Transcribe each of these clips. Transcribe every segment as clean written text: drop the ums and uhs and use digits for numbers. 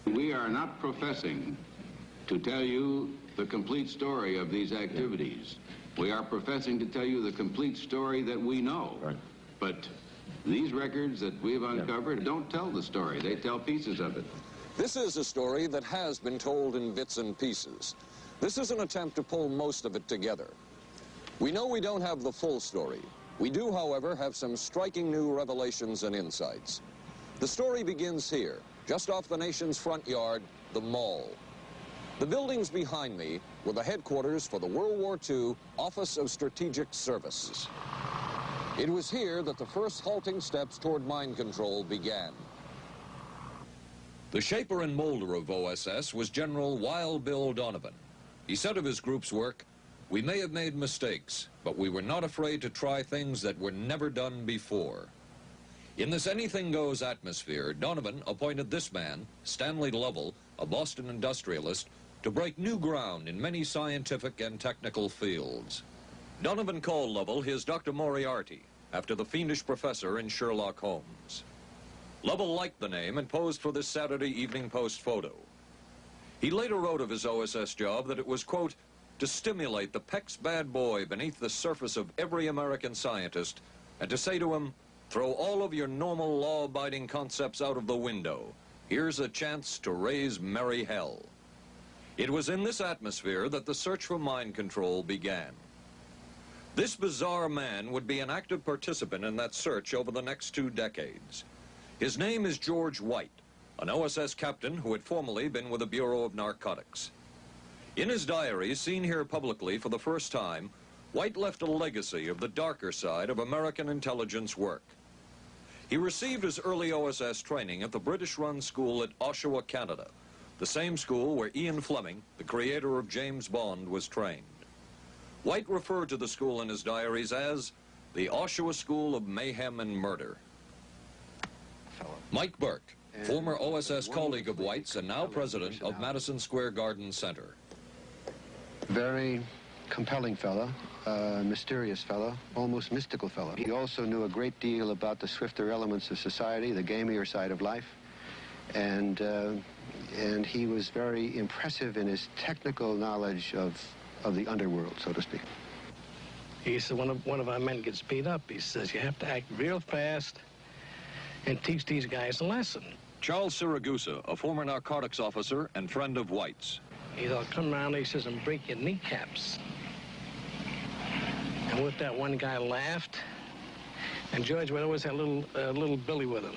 We are not professing to tell you the complete story of these activities. We are professing to tell you the complete story that we know. Right. But these records that we've uncovered don't tell the story. They tell pieces of it. This is a story that has been told in bits and pieces. This is an attempt to pull most of it together. We know we don't have the full story. We do, however, have some striking new revelations and insights. The story begins here, just off the nation's front yard, the Mall. The buildings behind me were the headquarters for the World War II Office of Strategic Services. It was here that the first halting steps toward mind control began. The shaper and molder of OSS was General Wild Bill Donovan. He said of his group's work, "We may have made mistakes, but we were not afraid to try things that were never done before." In this anything-goes atmosphere, Donovan appointed this man, Stanley Lovell, a Boston industrialist, to break new ground in many scientific and technical fields. Donovan called Lovell his Dr. Moriarty, after the fiendish professor in Sherlock Holmes. Lovell liked the name and posed for this Saturday Evening Post photo. He later wrote of his OSS job that it was, quote, to stimulate the Peck's bad boy beneath the surface of every American scientist and to say to him, throw all of your normal law-abiding concepts out of the window. Here's a chance to raise merry hell. It was in this atmosphere that the search for mind control began. This bizarre man would be an active participant in that search over the next 2 decades. His name is George White, an OSS captain who had formerly been with the Bureau of Narcotics. In his diary, seen here publicly for the first time, White left a legacy of the darker side of American intelligence work. He received his early OSS training at the British-run school at Oshawa, Canada, the same school where Ian Fleming, the creator of James Bond, was trained. White referred to the school in his diaries as the Oshawa School of Mayhem and Murder. Mike Burke, former OSS colleague of White's and now president of Madison Square Garden Center. Very compelling fellow, mysterious fellow, almost mystical fellow. He also knew a great deal about the swifter elements of society, the gamier side of life, and he was very impressive in his technical knowledge of the underworld, so to speak. He said one of our men gets beat up. He says, you have to act real fast and teach these guys a lesson. Charles Siragusa, a former narcotics officer and friend of White's. He'll come around, he says, and break your kneecaps. And with that, one guy laughed, and George would always have little Billy with him.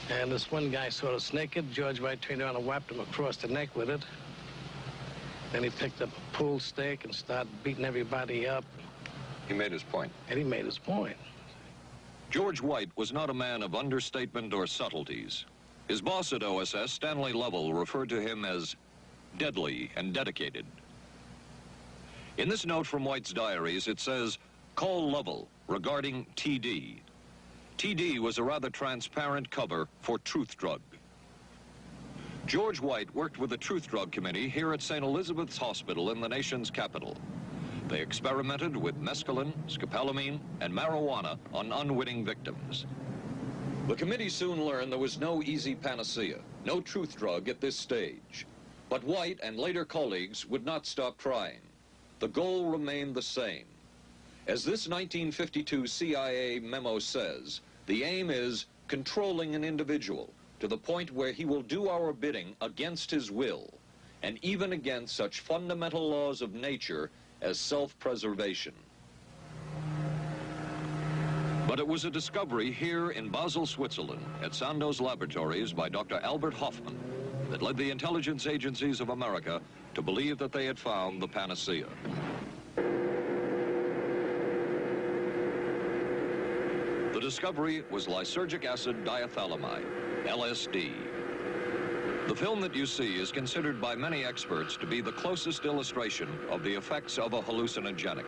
And this one guy sort of naked. George White turned around and whapped him across the neck with it. Then he picked up a pool stick and started beating everybody up. He made his point. And he made his point. George White was not a man of understatement or subtleties. His boss at OSS, Stanley Lovell, referred to him as deadly and dedicated. In this note from White's diaries, it says, call Lovell regarding TD. TD was a rather transparent cover for Truth Drug. George White worked with the Truth Drug Committee here at St. Elizabeth's Hospital in the nation's capital. They experimented with mescaline, scopolamine, and marijuana on unwitting victims. The committee soon learned there was no easy panacea, no truth drug at this stage. But White and later colleagues would not stop trying. The goal remained the same. As this 1952 CIA memo says, the aim is controlling an individual to the point where he will do our bidding against his will, and even against such fundamental laws of nature as self-preservation. But it was a discovery here in Basel, Switzerland, at Sandoz Laboratories by Dr. Albert Hoffman that led the intelligence agencies of America to believe that they had found the panacea. The discovery was lysergic acid diethylamide, LSD. The film that you see is considered by many experts to be the closest illustration of the effects of a hallucinogenic.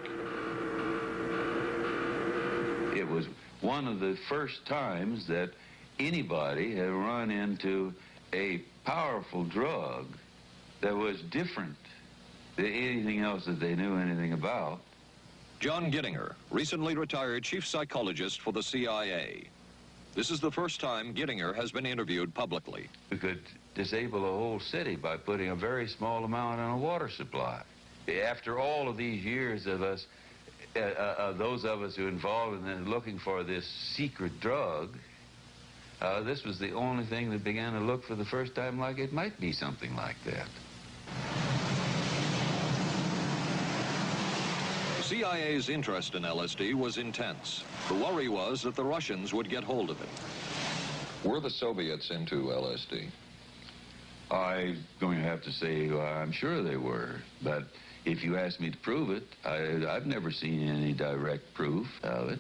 It was one of the first times that anybody had run into a powerful drug that was different than anything else that they knew anything about. John Gittinger, recently retired chief psychologist for the CIA. This is the first time Gittinger has been interviewed publicly. We could disable a whole city by putting a very small amount on a water supply. After all of these years of us, those of us who are involved in looking for this secret drug, this was the only thing that began to look for the first time like it might be something like that. The CIA's interest in LSD was intense. The worry was that the Russians would get hold of it. Were the Soviets into LSD? I'm going to have to say I'm sure they were, but if you ask me to prove it, I've never seen any direct proof of it.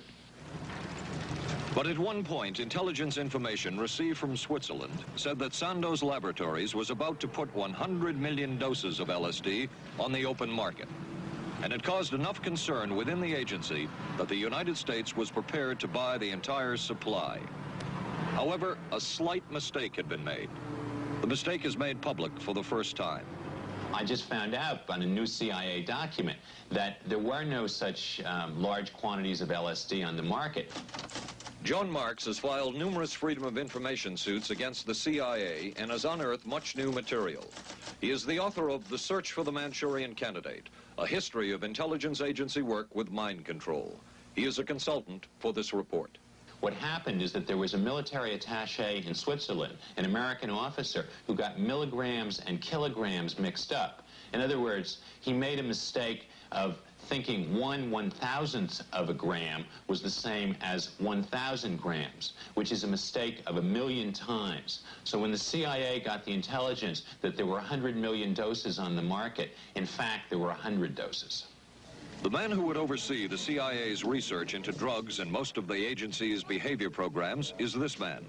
But at one point, intelligence information received from Switzerland said that Sandoz Laboratories was about to put 100 million doses of LSD on the open market. And it caused enough concern within the agency that the United States was prepared to buy the entire supply. However, a slight mistake had been made. The mistake is made public for the first time. I just found out on a new CIA document that there were no such large quantities of LSD on the market. John Marks has filed numerous Freedom of Information suits against the CIA and has unearthed much new material. He is the author of The Search for the Manchurian Candidate, a history of intelligence agency work with mind control. He is a consultant for this report. What happened is that there was a military attaché in Switzerland, an American officer, who got milligrams and kilograms mixed up. In other words, he made a mistake of thinking 1/1000th of a gram was the same as 1,000 grams, which is a mistake of 1,000,000 times. So when the CIA got the intelligence that there were 100 million doses on the market, in fact, there were 100 doses. The man who would oversee the CIA's research into drugs and most of the agency's behavior programs is this man,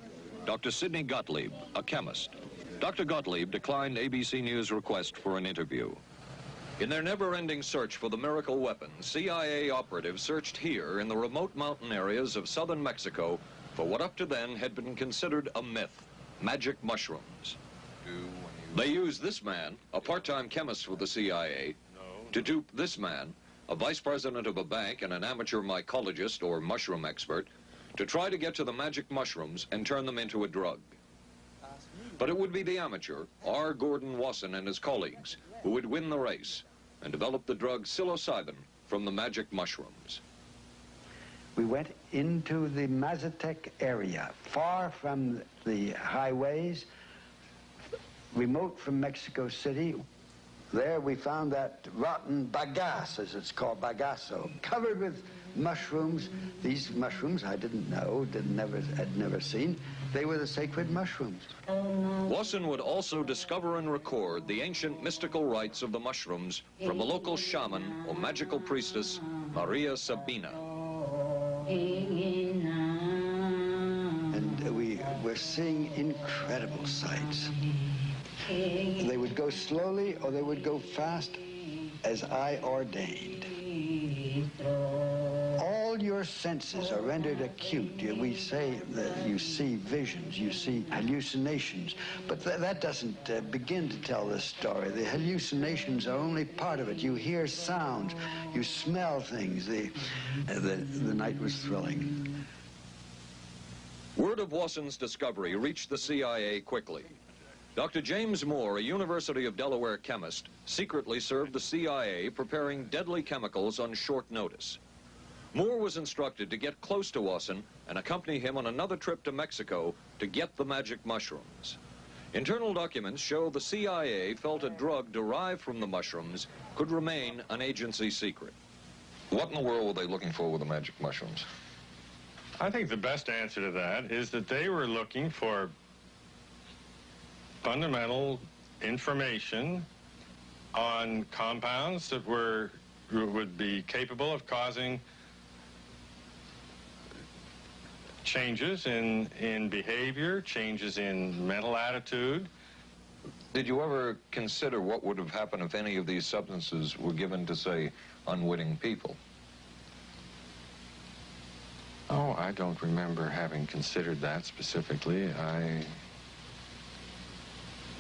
Dr. Sidney Gottlieb, a chemist. Dr. Gottlieb declined ABC News' request for an interview. In their never-ending search for the miracle weapon, CIA operatives searched here in the remote mountain areas of southern Mexico for what up to then had been considered a myth, magic mushrooms. They used this man, a part-time chemist for the CIA, to dupe this man, a vice president of a bank and an amateur mycologist or mushroom expert, to try to get to the magic mushrooms and turn them into a drug. But it would be the amateur, R. Gordon Wasson and his colleagues, who would win the race and develop the drug psilocybin from the magic mushrooms. We went into the Mazatec area, far from the highways, remote from Mexico City. There we found that rotten bagasse, as it's called, bagasso, covered with mushrooms. These mushrooms I didn't know, had never seen. They were the sacred mushrooms. Wasson would also discover and record the ancient mystical rites of the mushrooms from a local shaman or magical priestess, Maria Sabina. And we were seeing incredible sights. They would go slowly or they would go fast as I ordained. All your senses are rendered acute. We say that you see visions, you see hallucinations, but that doesn't begin to tell the story. The hallucinations are only part of it. You hear sounds, you smell things. The night was thrilling. Word of Wasson's discovery reached the CIA quickly. Dr. James Moore, a University of Delaware chemist, secretly served the CIA preparing deadly chemicals on short notice. Moore was instructed to get close to Wasson and accompany him on another trip to Mexico to get the magic mushrooms. Internal documents show the CIA felt a drug derived from the mushrooms could remain an agency secret. What in the world were they looking for with the magic mushrooms? I think the best answer to that is that they were looking for fundamental information on compounds that would be capable of causing changes in behavior, changes in mental attitude. Did you ever consider what would have happened if any of these substances were given to, say, unwitting people? Oh, I don't remember having considered that specifically.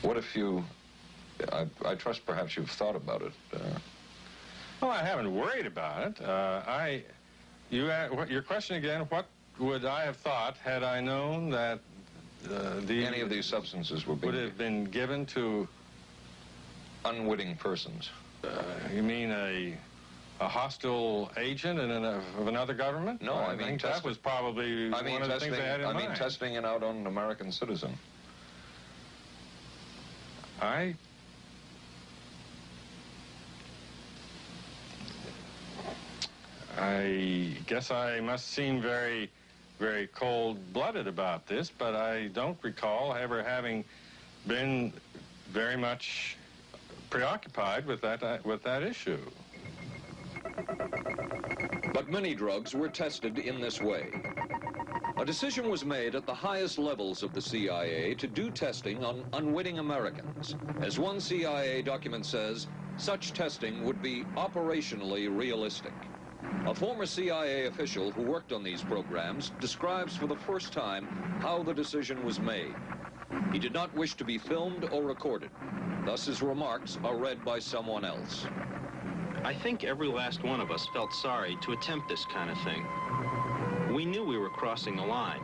What if you, I trust perhaps you've thought about it. Well, I haven't worried about it. Your question again, what would I have thought, had I known that Any of these substances would have been given to unwitting persons? You mean a hostile agent of another government? No, I mean think that was probably one of the things they had in mind. I mean testing it out on an American citizen. I guess I must seem very, very cold-blooded about this, but I don't recall ever having been very much preoccupied with that issue. But many drugs were tested in this way. A decision was made at the highest levels of the CIA to do testing on unwitting Americans. As one CIA document says, such testing would be operationally realistic. A former CIA official who worked on these programs describes for the first time how the decision was made. He did not wish to be filmed or recorded. Thus his remarks are read by someone else. I think every last one of us felt sorry to attempt this kind of thing. We knew we were crossing the line.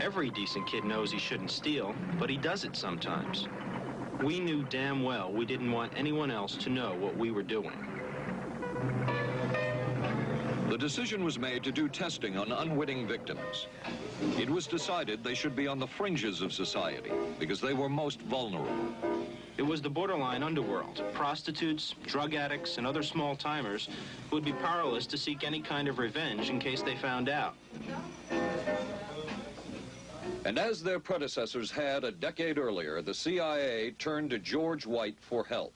Every decent kid knows he shouldn't steal, but he does it sometimes. We knew damn well we didn't want anyone else to know what we were doing. The decision was made to do testing on unwitting victims. It was decided they should be on the fringes of society because they were most vulnerable. It was the borderline underworld, prostitutes, drug addicts, and other small-timers who would be powerless to seek any kind of revenge in case they found out. And as their predecessors had a decade earlier, the CIA turned to George White for help.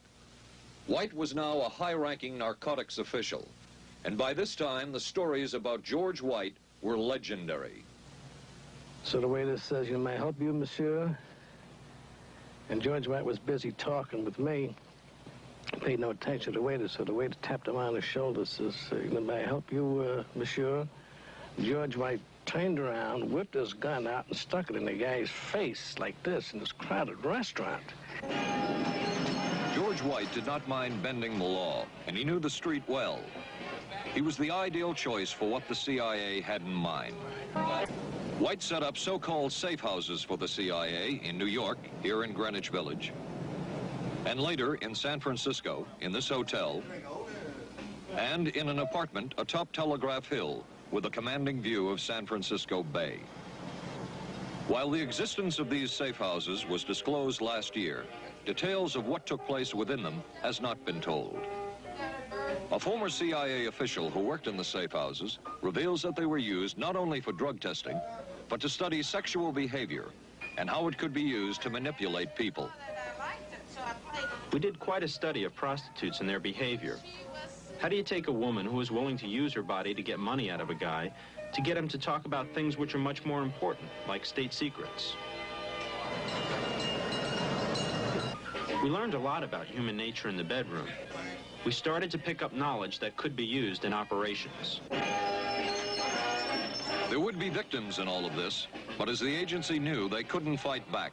White was now a high-ranking narcotics official, and by this time, the stories about George White were legendary. So the waiter says, "You may help you, monsieur?" And George White was busy talking with me. I paid no attention to the waiter, so the waiter tapped him on the shoulder, says, "May I help you, monsieur?" George White turned around, whipped his gun out, and stuck it in the guy's face like this in this crowded restaurant. George White did not mind bending the law, and he knew the street well. He was the ideal choice for what the CIA had in mind. White set up so-called safe houses for the CIA in New York, here in Greenwich Village, and later in San Francisco, in this hotel, and in an apartment atop Telegraph Hill with a commanding view of San Francisco Bay. While the existence of these safe houses was disclosed last year, details of what took place within them has not been told. A former CIA official who worked in the safe houses reveals that they were used not only for drug testing, but to study sexual behavior and how it could be used to manipulate people. We did quite a study of prostitutes and their behavior. How do you take a woman who is willing to use her body to get money out of a guy to get him to talk about things which are much more important, like state secrets? We learned a lot about human nature in the bedroom. We started to pick up knowledge that could be used in operations. There would be victims in all of this, but as the agency knew, they couldn't fight back.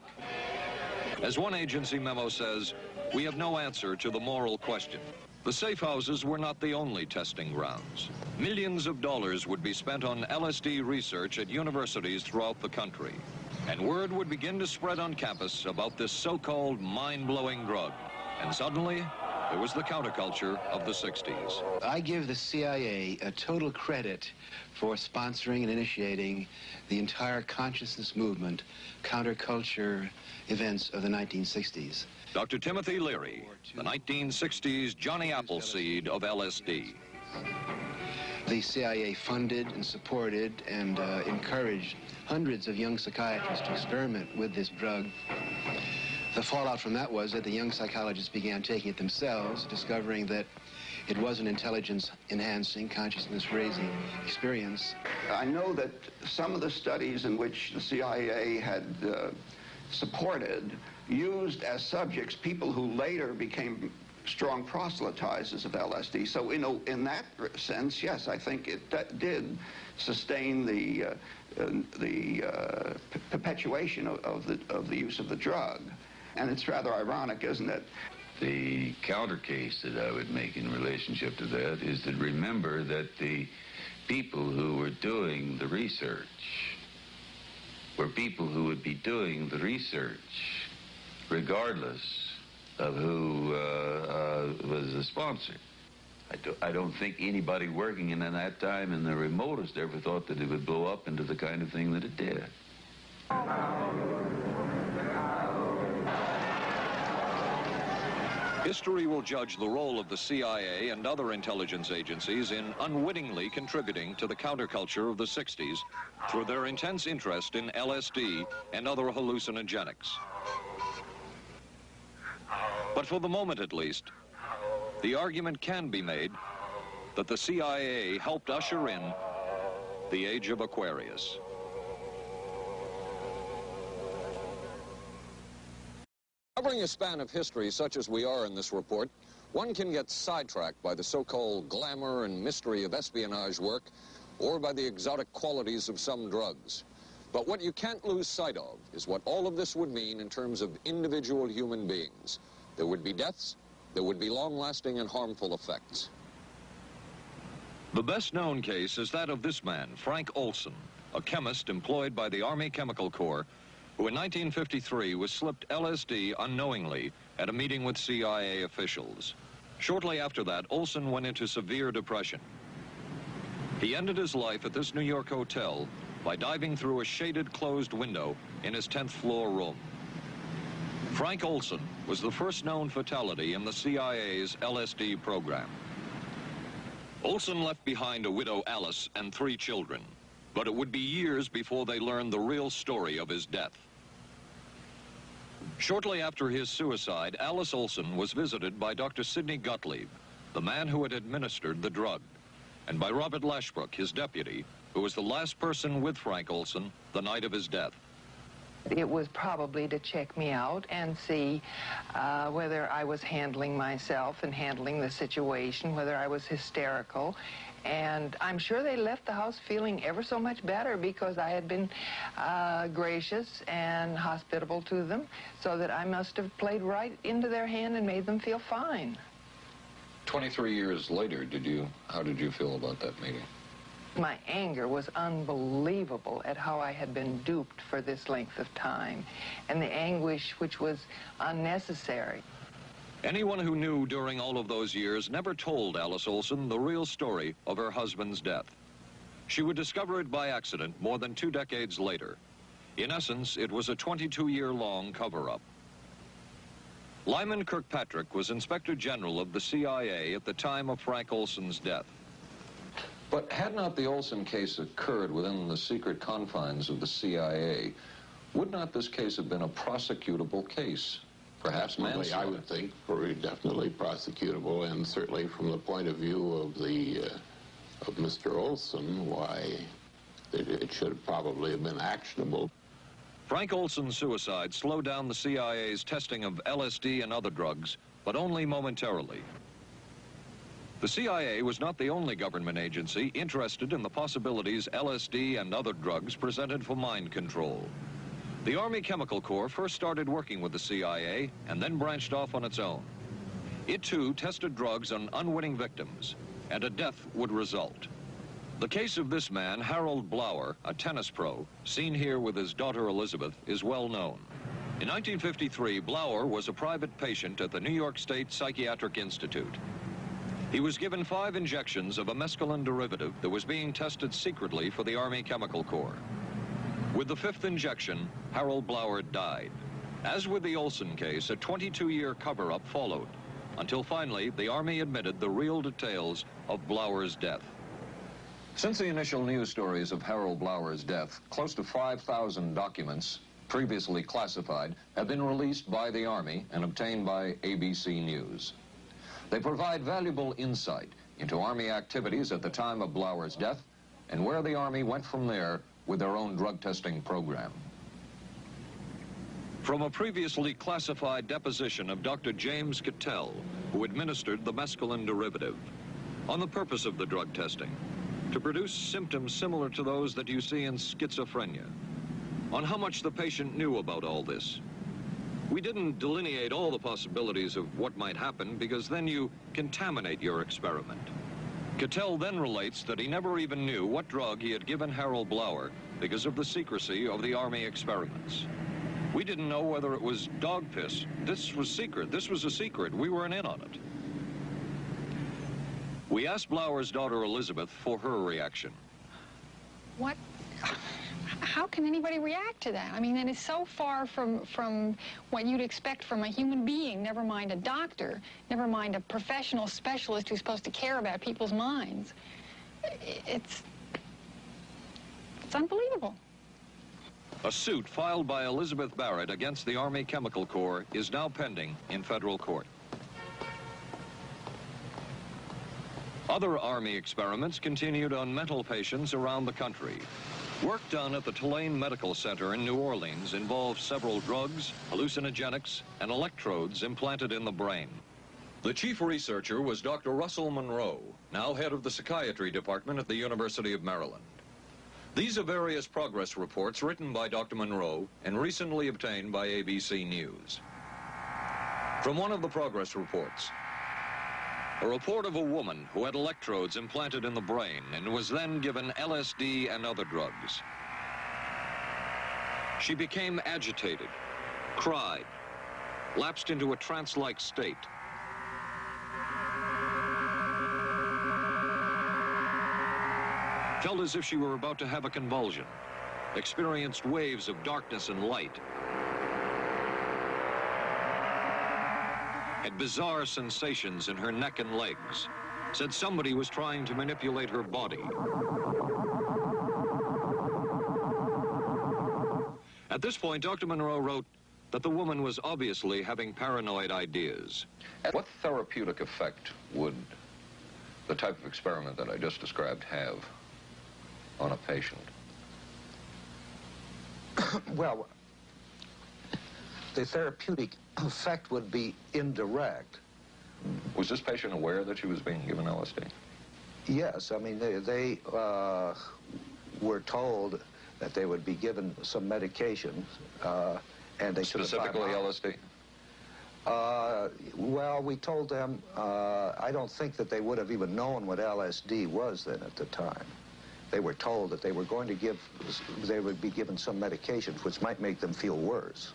As one agency memo says, we have no answer to the moral question. The safe houses were not the only testing grounds. Millions of dollars would be spent on LSD research at universities throughout the country. And word would begin to spread on campus about this so-called mind-blowing drug. And suddenly, there was the counterculture of the 60s. I give the CIA a total credit for sponsoring and initiating the entire consciousness movement, counterculture events of the 1960s. Dr. Timothy Leary, the 1960s Johnny Appleseed of LSD. The CIA funded and supported and encouraged hundreds of young psychiatrists to experiment with this drug. The fallout from that was that the young psychologists began taking it themselves, discovering that it was an intelligence-enhancing, consciousness-raising experience. I know that some of the studies in which the CIA had supported used as subjects people who later became strong proselytizers of LSD. So in that sense, yes, I think it did sustain the perpetuation of the use of the drug. And it's rather ironic, isn't it? The counter case that I would make in relationship to that is to remember that the people who were doing the research were people who would be doing the research regardless of who was the sponsor. I don't think anybody working in that time in the remotest ever thought that it would blow up into the kind of thing that it did. History will judge the role of the CIA and other intelligence agencies in unwittingly contributing to the counterculture of the 60s through their intense interest in LSD and other hallucinogenics. But for the moment at least, the argument can be made that the CIA helped usher in the age of Aquarius. Covering a span of history such as we are in this report, one can get sidetracked by the so-called glamour and mystery of espionage work or by the exotic qualities of some drugs. But what you can't lose sight of is what all of this would mean in terms of individual human beings. There would be deaths, there would be long-lasting and harmful effects. The best-known case is that of this man, Frank Olsen, a chemist employed by the Army Chemical Corps, who in 1953 was slipped LSD unknowingly at a meeting with CIA officials. Shortly after that, Olsen went into severe depression. He ended his life at this New York hotel by diving through a shaded closed window in his 10th floor room. Frank Olsen was the first known fatality in the CIA's LSD program. Olsen left behind a widow, Alice, and 3 children, but it would be years before they learned the real story of his death. Shortly after his suicide, Alice Olsen was visited by Dr. Sidney Gottlieb, the man who had administered the drug, and by Robert Lashbrook, his deputy, who was the last person with Frank Olsen the night of his death. It was probably to check me out and see whether I was handling myself and handling the situation, whether I was hysterical. And I'm sure they left the house feeling ever so much better because I had been gracious and hospitable to them, so that I must have played right into their hand and made them feel fine. 23 years later, how did you feel about that meeting? My anger was unbelievable at how I had been duped for this length of time, and the anguish which was unnecessary. Anyone who knew during all of those years never told Alice Olsen the real story of her husband's death. She would discover it by accident more than 2 decades later. In essence, it was a 22-year-long cover-up. Lyman Kirkpatrick was Inspector General of the CIA at the time of Frank Olsen's death. But had not the Olsen case occurred within the secret confines of the CIA, would not this case have been a prosecutable case? Perhaps manslaughter? I would think very definitely prosecutable, and certainly from the point of view of of Mr. Olsen, why it should probably have been actionable. Frank Olsen's suicide slowed down the CIA's testing of LSD and other drugs, but only momentarily. The CIA was not the only government agency interested in the possibilities LSD and other drugs presented for mind control. The Army Chemical Corps first started working with the CIA and then branched off on its own. It too tested drugs on unwitting victims, and a death would result. The case of this man, Harold Blower, a tennis pro, seen here with his daughter Elizabeth, is well known. In 1953, Blower was a private patient at the New York State Psychiatric Institute. He was given 5 injections of a mescaline derivative that was being tested secretly for the Army Chemical Corps. With the 5th injection, Harold Blower died. As with the Olsen case, a 22-year cover-up followed, until finally the Army admitted the real details of Blower's death. Since the initial news stories of Harold Blower's death, close to 5,000 documents, previously classified, have been released by the Army and obtained by ABC News. They provide valuable insight into Army activities at the time of Blower's death and where the Army went from there with their own drug testing program. From a previously classified deposition of Dr. James Cattell, who administered the mescaline derivative, on the purpose of the drug testing, to produce symptoms similar to those that you see in schizophrenia, on how much the patient knew about all this. We didn't delineate all the possibilities of what might happen because then you contaminate your experiment. Cattell then relates that he never even knew what drug he had given Harold Blauer because of the secrecy of the Army experiments. We didn't know whether it was dog piss. This was secret. This was a secret. We weren't in on it. We asked Blauer's daughter Elizabeth for her reaction. What? How can anybody react to that? I mean, that is so far from what you'd expect from a human being, never mind a doctor, never mind a professional specialist who's supposed to care about people's minds. It's unbelievable. A suit filed by Elizabeth Barrett against the Army Chemical Corps is now pending in federal court. Other Army experiments continued on mental patients around the country. Work done at the Tulane Medical Center in New Orleans involved several drugs, hallucinogenics, and electrodes implanted in the brain. The chief researcher was Dr. Russell Monroe, now head of the psychiatry department at the University of Maryland. These are various progress reports written by Dr. Monroe and recently obtained by ABC News. From one of the progress reports, a report of a woman who had electrodes implanted in the brain and was then given LSD and other drugs. She became agitated, cried, lapsed into a trance-like state. Felt as if she were about to have a convulsion, experienced waves of darkness and light, had bizarre sensations in her neck and legs, said somebody was trying to manipulate her body. At this point, Dr. Monroe wrote that the woman was obviously having paranoid ideas. What therapeutic effect would the type of experiment that I just described have on a patient? Well, the therapeutic effect would be indirect. Was this patient aware that she was being given LSD? Yes, I mean, they were told that they would be given some medication, and they specifically LSD? Well, we told them, I don't think that they would have even known what LSD was then at the time. They were told that they were going to they would be given some medications which might make them feel worse.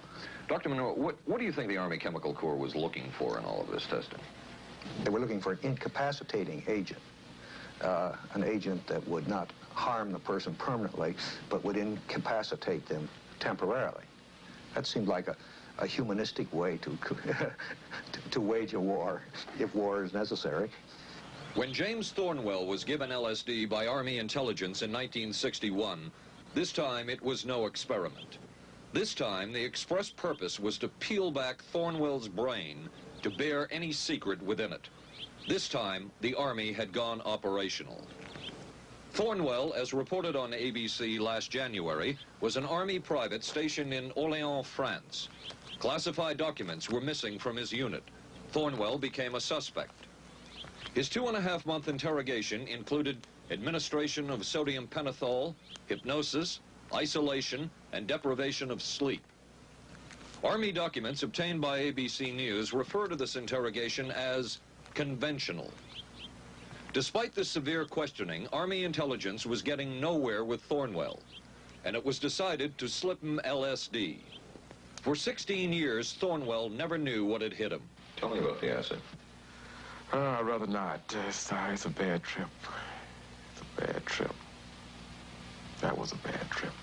Dr. Monroe, what do you think the Army Chemical Corps was looking for in all of this testing? They were looking for an incapacitating agent, an agent that would not harm the person permanently, but would incapacitate them temporarily. That seemed like a humanistic way to wage a war, if war is necessary. When James Thornwell was given LSD by Army intelligence in 1961, this time it was no experiment. This time, the express purpose was to peel back Thornwell's brain to bear any secret within it. This time, the Army had gone operational. Thornwell, as reported on ABC last January, was an Army private stationed in Orléans, France. Classified documents were missing from his unit. Thornwell became a suspect. His 2.5-month interrogation included administration of sodium pentothal, hypnosis, isolation, and deprivation of sleep. Army documents obtained by ABC News refer to this interrogation as conventional. Despite the severe questioning, Army intelligence was getting nowhere with Thornwell, and it was decided to slip him LSD. For 16 years, Thornwell never knew what had hit him. Tell me about the acid. I'd rather not. It's a bad trip. It's a bad trip. That was a bad trip.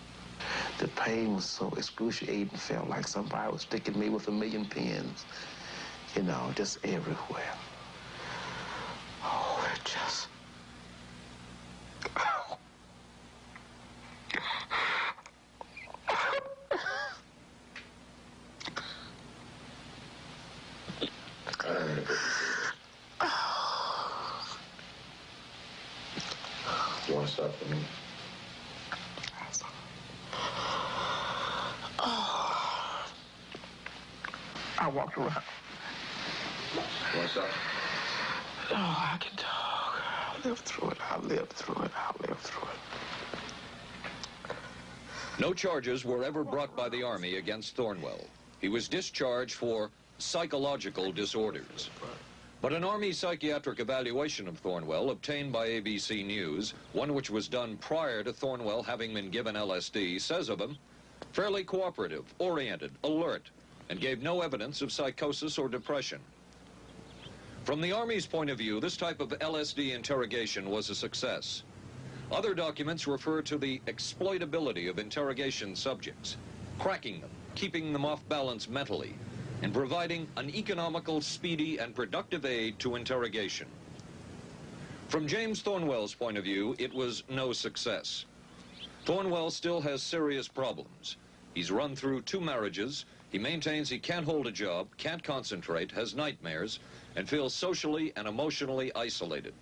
The pain was so excruciating. Felt like somebody was sticking me with 1,000,000 pins. You know, just everywhere. Oh, it just... Oh. You want to stop for me? I walked around. You want to stop? Oh, I can talk. I lived through it. I lived through it. I lived through it. No charges were ever brought by the Army against Thornwell. He was discharged for psychological disorders. But an Army psychiatric evaluation of Thornwell obtained by ABC News, one which was done prior to Thornwell having been given LSD, says of him, fairly cooperative, oriented, alert, and gave no evidence of psychosis or depression. From the Army's point of view, this type of LSD interrogation was a success. Other documents refer to the exploitability of interrogation subjects, cracking them, keeping them off balance mentally, and providing an economical, speedy, and productive aid to interrogation. From James Thornwell's point of view, it was no success. Thornwell still has serious problems. He's run through 2 marriages. He maintains he can't hold a job, can't concentrate, has nightmares, and feels socially and emotionally isolated.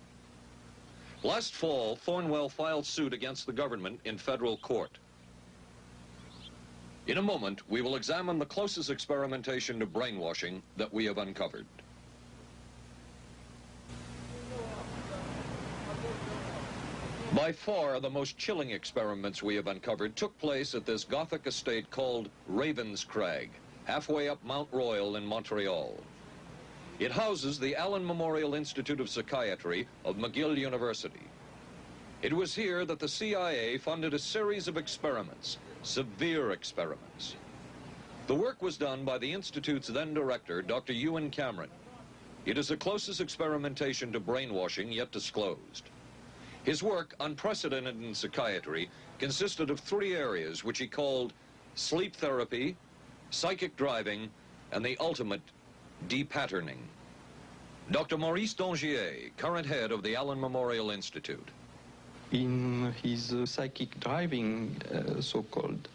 Last fall, Thornwell filed suit against the government in federal court. In a moment, we will examine the closest experimentation to brainwashing that we have uncovered. By far, the most chilling experiments we have uncovered took place at this Gothic estate called Ravenscrag, halfway up Mount Royal in Montreal. It houses the Allen Memorial Institute of Psychiatry of McGill University. It was here that the CIA funded a series of experiments, severe experiments. The work was done by the Institute's then director, Dr. Ewan Cameron. It is the closest experimentation to brainwashing yet disclosed. His work, unprecedented in psychiatry, consisted of 3 areas which he called sleep therapy, psychic driving, and the ultimate depatterning. Dr. Maurice Dongier, current head of the Allen Memorial Institute. In his psychic driving, so-called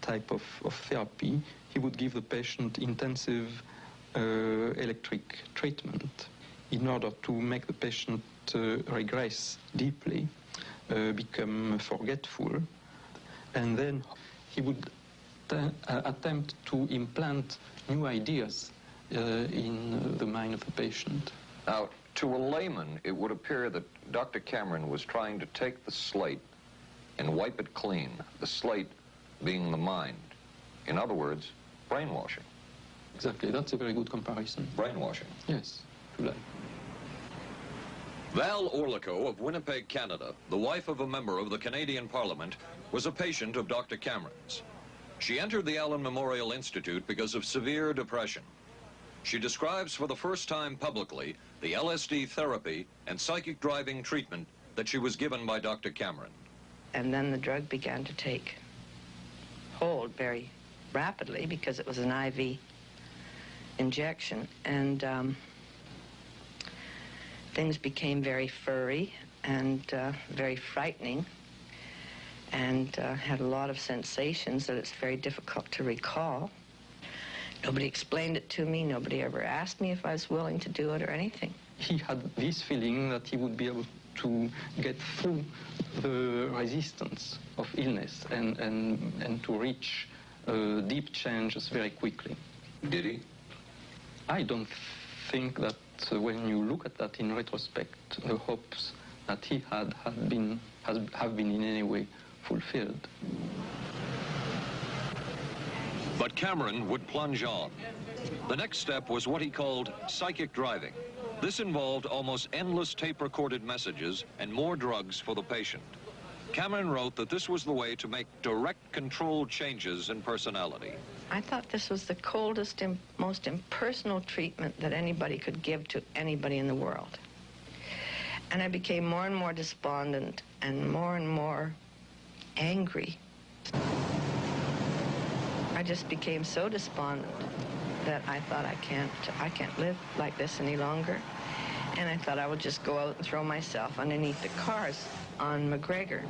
type of therapy, he would give the patient intensive electric treatment in order to make the patient regress deeply, become forgetful, and then he would attempt to implant new ideas in the mind of the patient. Now, to a layman, it would appear that Dr. Cameron was trying to take the slate and wipe it clean, the slate being the mind. In other words, brainwashing. Exactly, that's a very good comparison. Brainwashing. Yes, to that. Val Orlico of Winnipeg, Canada, the wife of a member of the Canadian Parliament, was a patient of Dr. Cameron's. She entered the Allen Memorial Institute because of severe depression. She describes for the first time publicly the LSD therapy and psychic driving treatment that she was given by Dr. Cameron. And then the drug began to take hold very rapidly because it was an IV injection, and things became very furry and very frightening, and had a lot of sensations that it's very difficult to recall. Nobody explained it to me. Nobody ever asked me if I was willing to do it or anything. He had this feeling that he would be able to get through the resistance of illness and to reach deep changes very quickly. Did he? I don't think that when you look at that in retrospect, the hopes that he had have been in any way fulfilled. But Cameron would plunge on. The next step was what he called psychic driving. This involved almost endless tape-recorded messages and more drugs for the patient. Cameron wrote that this was the way to make direct controlled changes in personality. I thought this was the coldest and most impersonal treatment that anybody could give to anybody in the world. And I became more and more despondent and more angry. I just became so despondent that I thought I can't live like this any longer. And I thought I would just go out and throw myself underneath the cars on McGregor.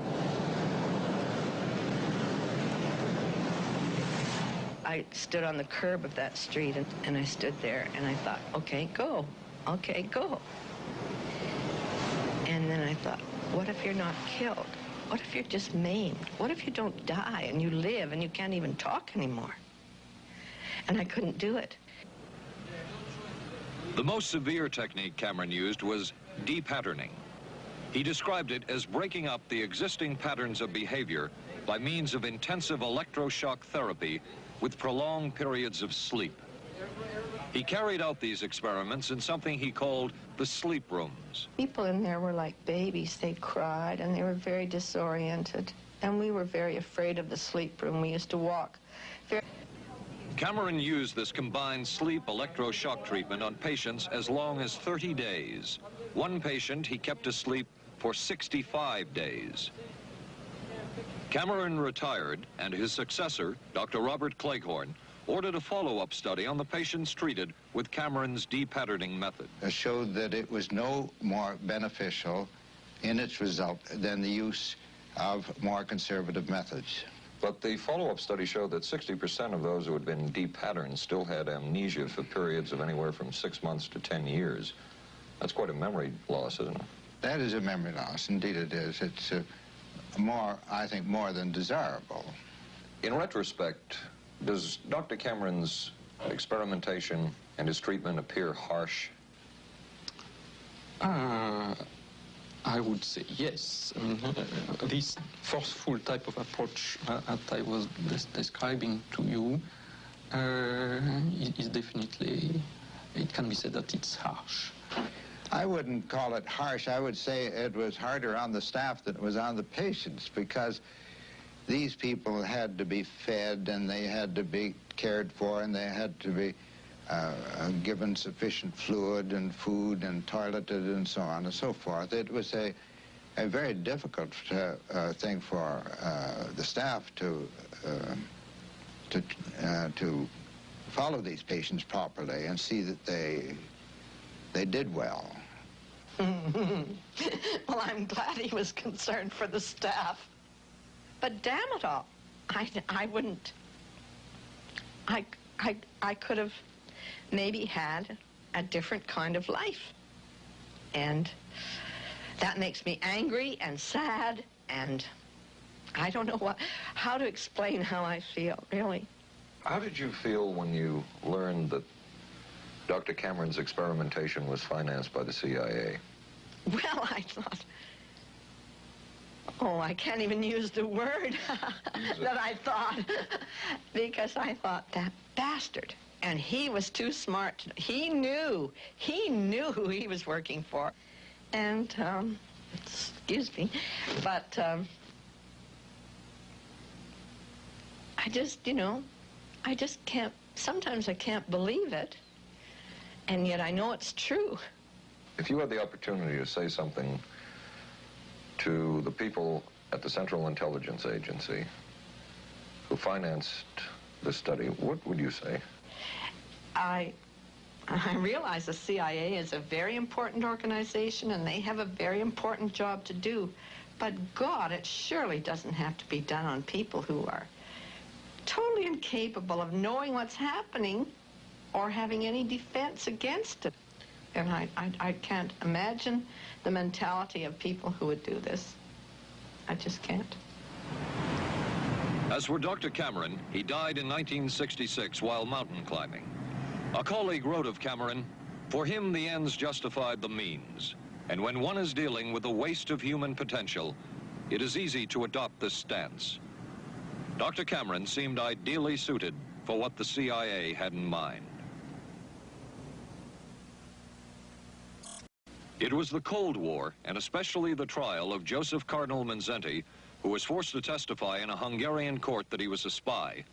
I stood on the curb of that street and I stood there and I thought, okay, go. Okay, go. And then I thought, what if you're not killed? What if you're just maimed? What if you don't die and you live and you can't even talk anymore? And I couldn't do it. The most severe technique Cameron used was depatterning. He described it as breaking up the existing patterns of behavior by means of intensive electroshock therapy with prolonged periods of sleep. He carried out these experiments in something he called the sleep rooms. People in there were like babies. They cried, and they were very disoriented. And we were very afraid of the sleep room. We used to walk very... Cameron used this combined sleep electroshock treatment on patients as long as 30 days. One patient he kept asleep for 65 days. Cameron retired, and his successor, Dr. Robert Cleghorn, ordered a follow-up study on the patients treated with Cameron's depatterning method. Showed that it was no more beneficial in its result than the use of more conservative methods. But the follow-up study showed that 60% of those who had been depatterned still had amnesia for periods of anywhere from 6 months to 10 years. That's quite a memory loss, isn't it? That is a memory loss. Indeed it is. It's I think, more than desirable. In retrospect, does Dr. Cameron's experimentation and his treatment appear harsh? I would say yes. I mean, this forceful type of approach that I was describing to you is definitely, it can be said that it's harsh. I wouldn't call it harsh. I would say it was harder on the staff than it was on the patients, because these people had to be fed, and they had to be cared for, and they had to be given sufficient fluid and food and toileted and so on and so forth. It was a very difficult thing for the staff to follow these patients properly and see that they did well. Well, I'm glad he was concerned for the staff. But damn it all, I wouldn't. I could have maybe had a different kind of life. And that makes me angry and sad, and I don't know how to explain how I feel, really. How did you feel when you learned that Dr. Cameron's experimentation was financed by the CIA? Well, I thought, oh, I can't even use the word that I thought, because I thought, that bastard. And he was too smart. He knew who he was working for. And, excuse me, but I just, I just can't, sometimes I can't believe it, and yet I know it's true. If you had the opportunity to say something to the people at the Central Intelligence Agency who financed this study, what would you say? I realize the CIA is a very important organization, and they have a very important job to do. But God, it surely doesn't have to be done on people who are totally incapable of knowing what's happening or having any defense against it. And I can't imagine the mentality of people who would do this. I just can't. As for Dr. Cameron, he died in 1966 while mountain climbing. A colleague wrote of Cameron, "For him, the ends justified the means. And when one is dealing with the waste of human potential, it is easy to adopt this stance." Dr. Cameron seemed ideally suited for what the CIA had in mind. It was the Cold War, and especially the trial of Joseph Cardinal Mindszenty, who was forced to testify in a Hungarian court that he was a spy.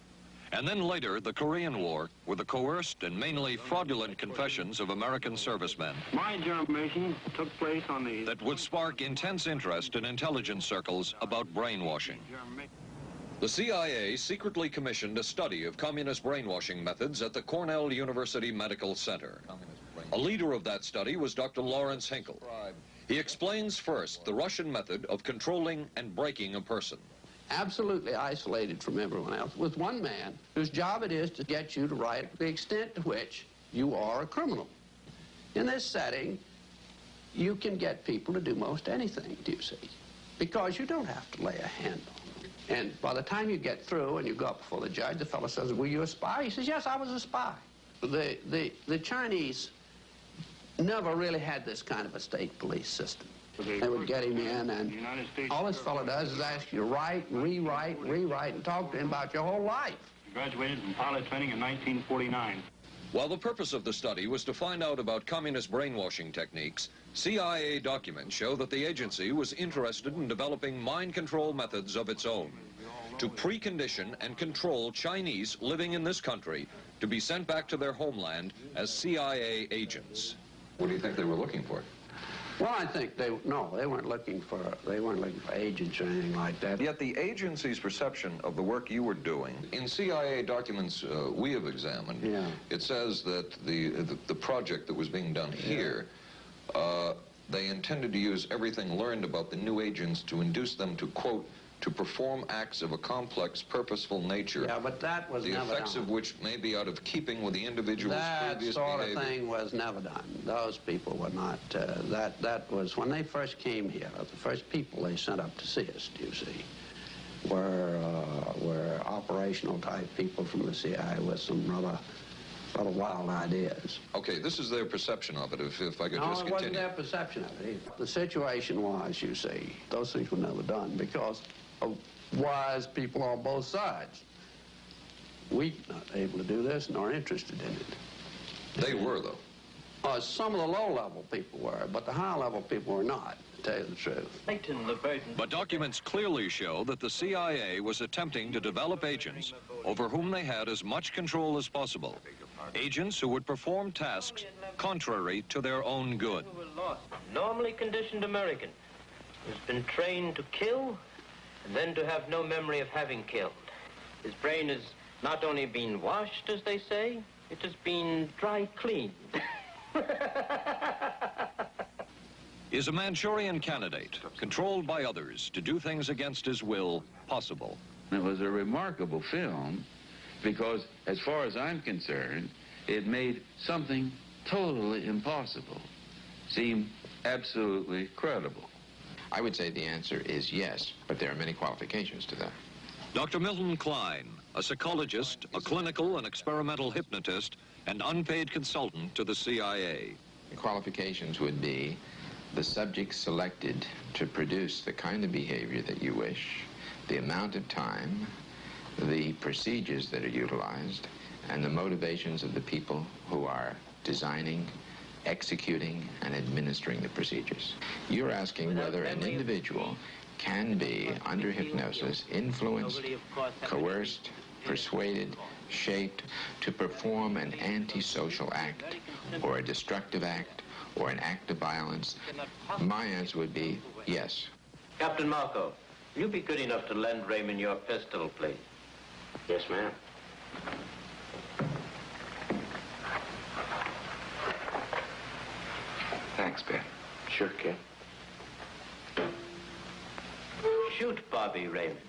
And then later, the Korean War, with the coerced and mainly fraudulent confessions of American servicemen. My information took place on the... That would spark intense interest in intelligence circles about brainwashing. The CIA secretly commissioned a study of communist brainwashing methods at the Cornell University Medical Center. A leader of that study was Dr. Lawrence Hinkle. He explains first the Russian method of controlling and breaking a person. Absolutely isolated from everyone else, with one man whose job it is to get you to write the extent to which you are a criminal. In this setting, you can get people to do most anything, do you see? Because you don't have to lay a hand on them. And by the time you get through and you go up before the judge, the fellow says, "Were you a spy?" He says, "Yes, I was a spy." The Chinese never really had this kind of a state police system. They would get him in, and all this fellow does is ask you to write, rewrite, and talk to him about your whole life. Graduated from pilot training in 1949. While the purpose of the study was to find out about communist brainwashing techniques, CIA documents show that the agency was interested in developing mind control methods of its own to precondition and control Chinese living in this country to be sent back to their homeland as CIA agents. What do you think they were looking for? Well, I think they weren't looking for agents or anything like that. Yet the agency's perception of the work you were doing, in CIA documents we have examined, it says that the project that was being done here, they intended to use everything learned about the new agents to induce them to, quote, to perform acts of a complex, purposeful nature. Yeah, but that was never done. The effects of which may be out of keeping with the individual's previous behavior. That sort of thing was never done. Those people were not, that was, when they first came here, the first people they sent up to see us, you see, were operational type people from the CIA with some rather wild ideas. Okay, this is their perception of it, if I could just continue. No, it wasn't their perception of it either. The situation was, you see, those things were never done because of wise people on both sides. We not able to do this nor interested in it. They were, though. Some of the low-level people were, but the high-level people were not, to tell you the truth. But documents clearly show that the CIA was attempting to develop agents over whom they had as much control as possible. Agents who would perform tasks contrary to their own good. Normally conditioned American who's been trained to kill and then to have no memory of having killed. His brain has not only been washed, as they say, it has been dry cleaned. Is a Manchurian candidate, controlled by others to do things against his will, possible? It was a remarkable film because, as far as I'm concerned, it made something totally impossible seem absolutely credible. I would say the answer is yes, but there are many qualifications to that. Dr. Milton Klein, a psychologist, a clinical and experimental hypnotist, and unpaid consultant to the CIA. The qualifications would be the subject selected to produce the kind of behavior that you wish, the amount of time, the procedures that are utilized, and the motivations of the people who are designing, executing, and administering the procedures. You're asking whether an individual can be, under hypnosis, influenced, coerced, persuaded, shaped to perform an antisocial act, or a destructive act, or an act of violence. My answer would be yes. Captain Marco, will you be good enough to lend Raymond your pistol, please? Yes, ma'am. Thanks, Ben. Sure, kid. Shoot Bobby Raymond.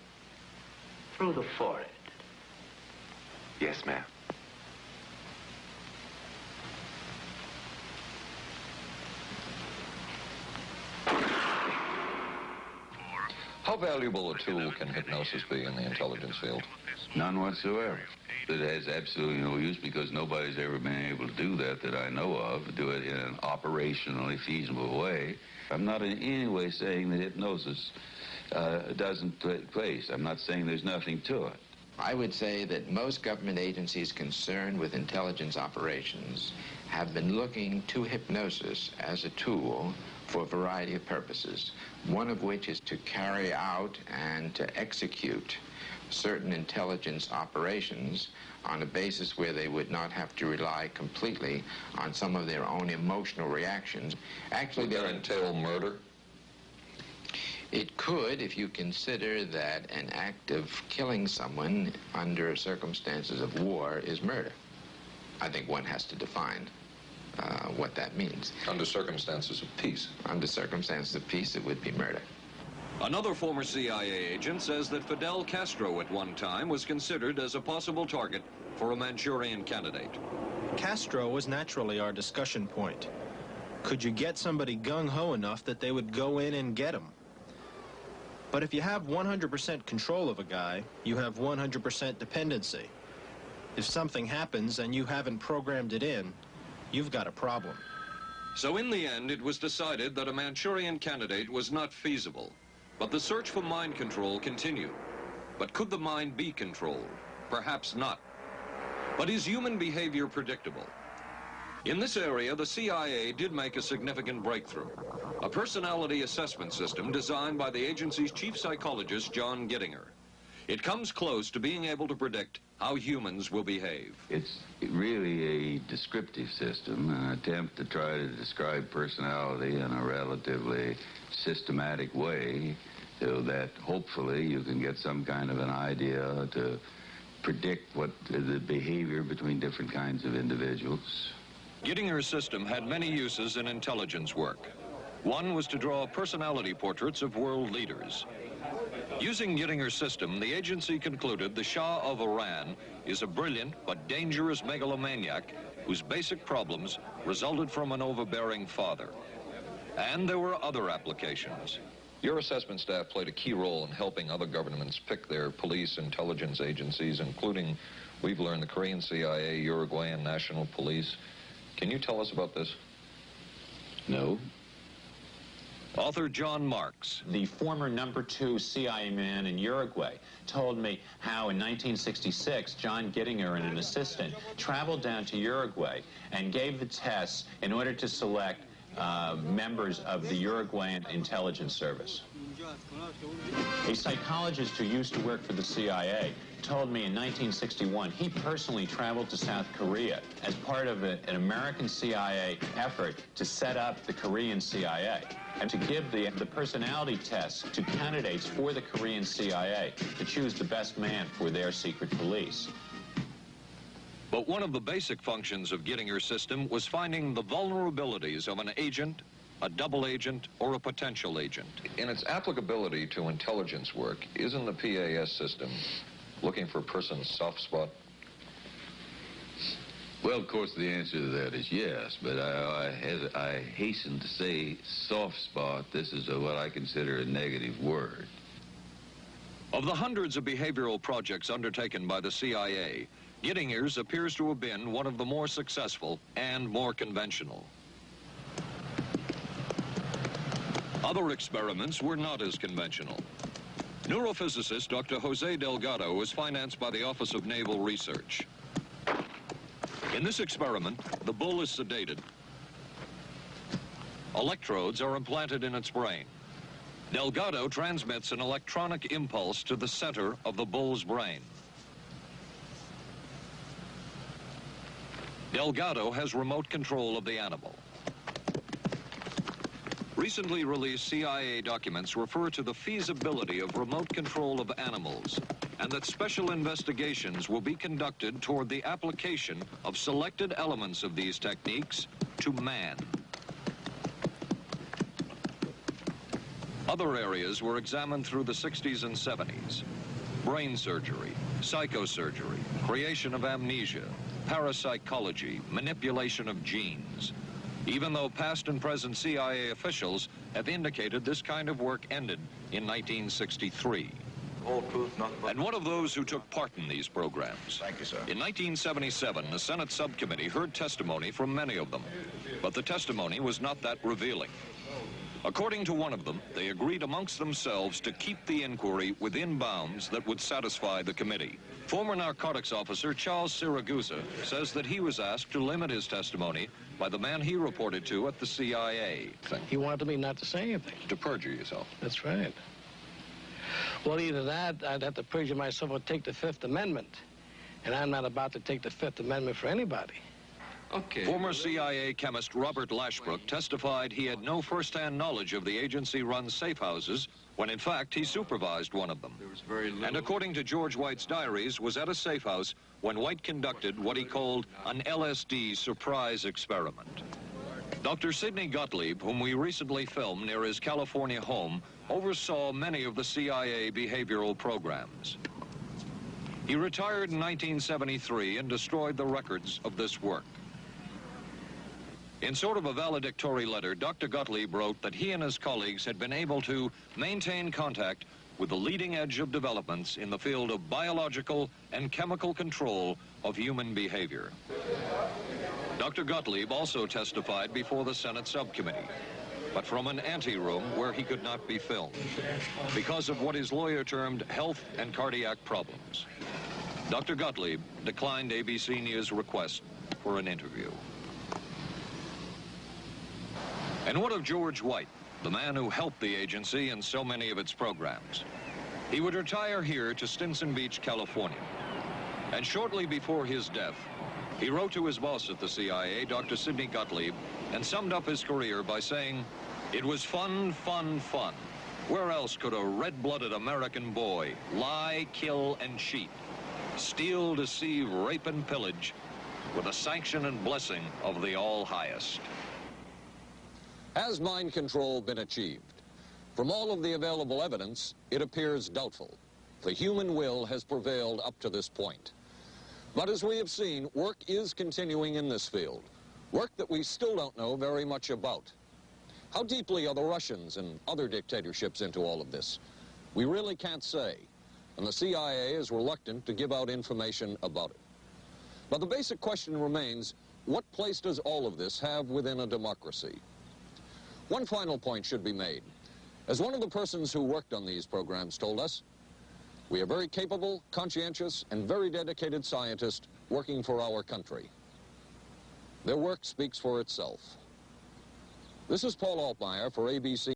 Through the forehead. Yes, ma'am. How valuable a tool can hypnosis be in the intelligence field? None whatsoever. It has absolutely no use because nobody's ever been able to do that I know of, do it in an operationally feasible way. I'm not in any way saying that hypnosis doesn't take place. I'm not saying there's nothing to it. I would say that most government agencies concerned with intelligence operations have been looking to hypnosis as a tool for a variety of purposes, one of which is to carry out and to execute certain intelligence operations on a basis where they would not have to rely completely on some of their own emotional reactions. Actually, would that entail murder? It could, if you consider that an act of killing someone under circumstances of war is murder. I think one has to define what that means. Under circumstances of peace? Under circumstances of peace, it would be murder. Another former CIA agent says that Fidel Castro at one time was considered as a possible target for a Manchurian candidate. Castro was naturally our discussion point. Could you get somebody gung-ho enough that they would go in and get him? But if you have 100% control of a guy, you have 100% dependency. If something happens and you haven't programmed it in, you've got a problem. So in the end, it was decided that a Manchurian candidate was not feasible. But the search for mind control continued. But could the mind be controlled? Perhaps not. But is human behavior predictable? In this area, the CIA did make a significant breakthrough. A personality assessment system designed by the agency's chief psychologist, John Gittinger. It comes close to being able to predict how humans will behave. It's really a descriptive system, an attempt to try to describe personality in a relatively systematic way so that hopefully you can get some kind of an idea to predict what the behavior between different kinds of individuals. Gittinger's system had many uses in intelligence work. One was to draw personality portraits of world leaders. Using Gittinger's system, the agency concluded the Shah of Iran is a brilliant but dangerous megalomaniac whose basic problems resulted from an overbearing father. And there were other applications. Your assessment staff played a key role in helping other governments pick their police intelligence agencies, including, we've learned, the Korean CIA, Uruguayan National Police. Can you tell us about this? No. Author John Marks. The former #2 CIA man in Uruguay told me how in 1966 John Gittinger and an assistant traveled down to Uruguay and gave the tests in order to select members of the Uruguayan intelligence service. A psychologist who used to work for the CIA told me in 1961 he personally traveled to South Korea as part of an American CIA effort to set up the Korean CIA and to give the personality tests to candidates for the Korean CIA to choose the best man for their secret police. But one of the basic functions of Gittinger's system was finding the vulnerabilities of an agent, a double agent, or a potential agent. In its applicability to intelligence work, isn't the PAS system looking for a person's soft spot? Well, of course, the answer to that is yes, but I hasten to say soft spot. This is what I consider a negative word. Of the hundreds of behavioral projects undertaken by the CIA, Gittinger's appears to have been one of the more successful and more conventional. Other experiments were not as conventional. Neurophysicist Dr. Jose Delgado was financed by the Office of Naval Research. In this experiment, the bull is sedated. Electrodes are implanted in its brain. Delgado transmits an electronic impulse to the center of the bull's brain. Delgado has remote control of the animal. Recently released CIA documents refer to the feasibility of remote control of animals, and that special investigations will be conducted toward the application of selected elements of these techniques to man. Other areas were examined through the 60s and 70s. Brain surgery, psychosurgery, creation of amnesia, parapsychology, manipulation of genes. Even though past and present CIA officials have indicated this kind of work ended in 1963. And one of those who took part in these programs. Thank you, sir. In 1977, a Senate subcommittee heard testimony from many of them, but the testimony was not that revealing. According to one of them, they agreed amongst themselves to keep the inquiry within bounds that would satisfy the committee. Former narcotics officer Charles Siragusa says that he was asked to limit his testimony by the man he reported to at the CIA. He wanted me not to say anything. To perjure yourself. That's right. Well, either that, I'd have to perjure myself or take the Fifth Amendment. And I'm not about to take the Fifth Amendment for anybody. Okay. Former CIA chemist Robert Lashbrook testified he had no first-hand knowledge of the agency-run safe houses when, in fact, he supervised one of them. And according to George White's diaries, was at a safe house when White conducted what he called an LSD surprise experiment. Dr. Sidney Gottlieb, whom we recently filmed near his California home, oversaw many of the CIA behavioral programs. He retired in 1973 and destroyed the records of this work. In sort of a valedictory letter, Dr. Gottlieb wrote that he and his colleagues had been able to maintain contact with the leading edge of developments in the field of biological and chemical control of human behavior. Dr. Gottlieb also testified before the Senate subcommittee, but from an anteroom where he could not be filmed because of what his lawyer termed health and cardiac problems. Dr. Gottlieb declined ABC News' request for an interview. And what of George White, the man who helped the agency in so many of its programs? He would retire here to Stinson Beach, California. And shortly before his death, he wrote to his boss at the CIA, Dr. Sidney Gottlieb, and summed up his career by saying, "It was fun, fun, fun. Where else could a red-blooded American boy lie, kill, and cheat, steal, deceive, rape, and pillage with the sanction and blessing of the All-Highest?" Has mind control been achieved? From all of the available evidence, it appears doubtful. The human will has prevailed up to this point. But as we have seen, work is continuing in this field, work that we still don't know very much about. How deeply are the Russians and other dictatorships into all of this? We really can't say, and the CIA is reluctant to give out information about it. But the basic question remains, what place does all of this have within a democracy? One final point should be made. As one of the persons who worked on these programs told us, we are very capable, conscientious, and very dedicated scientists working for our country. Their work speaks for itself. This is Paul Altmeyer for ABC.